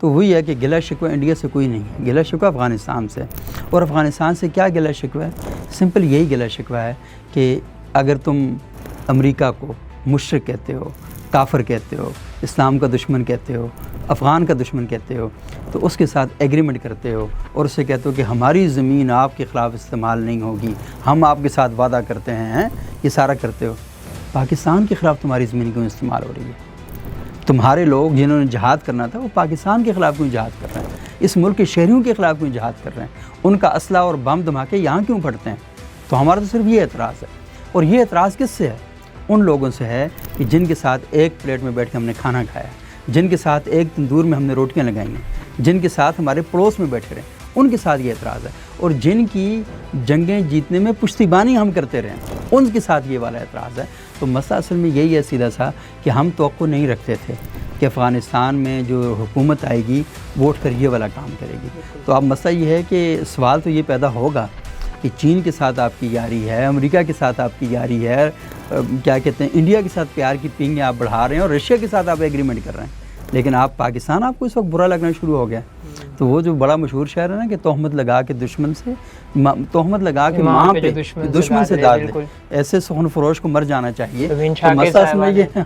تو وہی ہے کہ گلہ شکوہ انڈیا سے کوئی نہیں ہے، گلہ شکوہ افغانستان سے. اور افغانستان سے کیا گلہ شکوہ ہے؟ سمپل یہی گلہ شکوہ ہے کہ اگر تم امریکہ کو مشرک کہتے ہو، کافر کہتے ہو، اسلام کا دشمن کہتے ہو، افغان کا دشمن کہتے ہو، تو اس کے ساتھ ایگریمنٹ کرتے ہو اور اسے کہتے ہو کہ ہماری زمین آپ کے خلاف استعمال نہیں ہوگی، ہم آپ کے ساتھ وعدہ کرتے ہیں، یہ سارا کرتے ہو. پاکستان کے خلاف تمہاری زمین کیوں استعمال ہو رہی ہے؟ تمہارے لوگ جنہوں نے جہاد کرنا تھا وہ پاکستان کے خلاف کیوں جہاد کر رہے ہیں؟ اس ملک کے شہریوں کے خلاف کیوں جہاد کر رہے ہیں؟ ان کا اسلحہ اور بم دھماکے یہاں کیوں پھٹتے ہیں؟ تو ہمارا تو صرف یہ اعتراض ہے. اور یہ اعتراض کس سے ہے؟ ان لوگوں سے ہے کہ جن کے ساتھ ایک پلیٹ میں بیٹھ کے ہم نے کھانا کھایا، جن کے ساتھ ایک تندور میں ہم نے روٹیاں لگائی ہیں، جن کے ساتھ ہمارے پڑوس میں بیٹھے رہے، ان کے ساتھ یہ اعتراض ہے. اور جن کی جنگیں جیتنے میں پشتیبانی ہم کرتے رہے ہیں، ان کے ساتھ یہ والا اعتراض ہے. تو مسئلہ اصل میں یہی ہے سیدھا سا کہ ہم توقع نہیں رکھتے تھے کہ افغانستان میں جو حکومت آئے گی وہ اٹھ کر یہ والا کام کرے گی. تو اب مسئلہ یہ ہے کہ سوال تو یہ پیدا ہوگا کہ چین کے ساتھ آپ کی یاری ہے، امریکہ کے ساتھ آپ کی یاری ہے، کیا کہتے ہیں انڈیا کے ساتھ پیار کی پینگیں آپ بڑھا رہے ہیں اور رشیا کے ساتھ آپ ایگریمنٹ کر رہے ہیں، لیکن آپ پاکستان آپ کو اس وقت برا لگنا شروع ہو گیا. تو وہ جو بڑا مشہور شعر ہے نا کہ تہمت لگا کے دشمن سے، تہمت لگا کے ماں پہ دشمن سے داد دے، ایسے سخن فروش کو مر جانا چاہیے. تو مسئلہ اصل میں یہ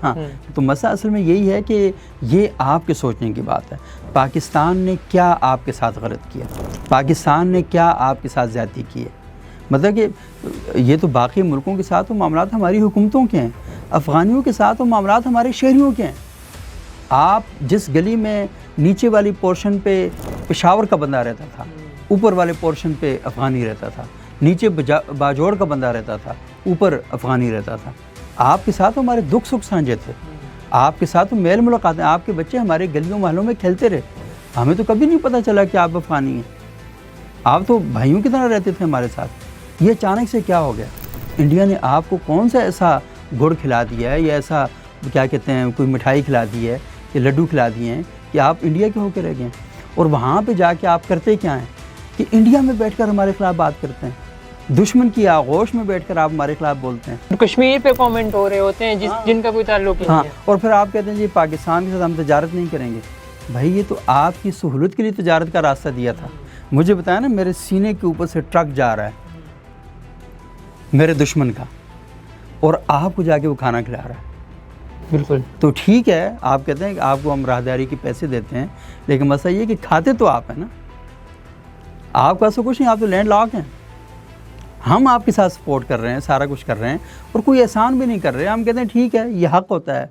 تو مسئلہ اصل میں یہی ہے کہ یہ آپ کے سوچنے کی بات ہے. پاکستان نے کیا آپ کے ساتھ غلط کیا؟ پاکستان نے کیا آپ کے ساتھ زیادتی کی ہے؟ مطلب کہ یہ تو باقی ملکوں کے ساتھ وہ معاملات ہماری حکومتوں کے ہیں، افغانیوں کے ساتھ وہ معاملات ہمارے شہریوں کے ہیں. آپ جس گلی میں نیچے والی پورشن پہ پشاور کا بندہ رہتا تھا، اوپر والے پورشن پہ افغانی رہتا تھا، نیچے باجوڑ کا بندہ رہتا تھا، اوپر افغانی رہتا تھا، آپ کے ساتھ ہمارے دکھ سکھ سانجھے تھے، آپ کے ساتھ میل ملاقاتیں، آپ کے بچے ہمارے گلیوں محلوں میں کھیلتے رہے، ہمیں تو کبھی نہیں پتہ چلا کہ آپ افغانی ہیں، آپ تو بھائیوں کی طرح رہتے تھے ہمارے ساتھ. یہ اچانک سے کیا ہو گیا؟ انڈیا نے آپ کو کون سا ایسا گڑ کھلا دیا ہے یا ایسا کیا کہتے ہیں کوئی مٹھائی کھلا دی ہے کہ لڈو کھلا دیے ہیں کہ آپ انڈیا کے ہو کے رہ گئے ہیں؟ اور وہاں پہ جا کے آپ کرتے کیا ہیں کہ انڈیا میں بیٹھ کر ہمارے خلاف بات کرتے ہیں، دشمن کی آغوش میں بیٹھ کر آپ ہمارے خلاف بولتے ہیں، کشمیر پہ کامنٹ ہو رہے ہوتے ہیں جن کا کوئی تعلق نہیں ہے. اور پھر آپ کہتے ہیں جی پاکستان کے ساتھ ہم تجارت نہیں کریں گے. بھائی یہ تو آپ کی سہولت کے لیے تجارت کا راستہ دیا تھا. مجھے بتایا نا میرے سینے کے اوپر سے ٹرک جا رہا ہے میرے دشمن کا اور آپ کو جا کے وہ کھانا کھلا رہا ہے. بالکل. تو ٹھیک ہے آپ کہتے ہیں کہ آپ کو ہم راہداری کے پیسے دیتے ہیں، لیکن مسئلہ یہ کہ کھاتے تو آپ ہیں نا، آپ کا ایسا کچھ نہیں، آپ تو لینڈ لاک ہیں. ہم آپ کے ساتھ سپورٹ کر رہے ہیں، سارا کچھ کر رہے ہیں اور کوئی احسان بھی نہیں کر رہے. ہم کہتے ہیں ٹھیک ہے یہ حق ہوتا ہے.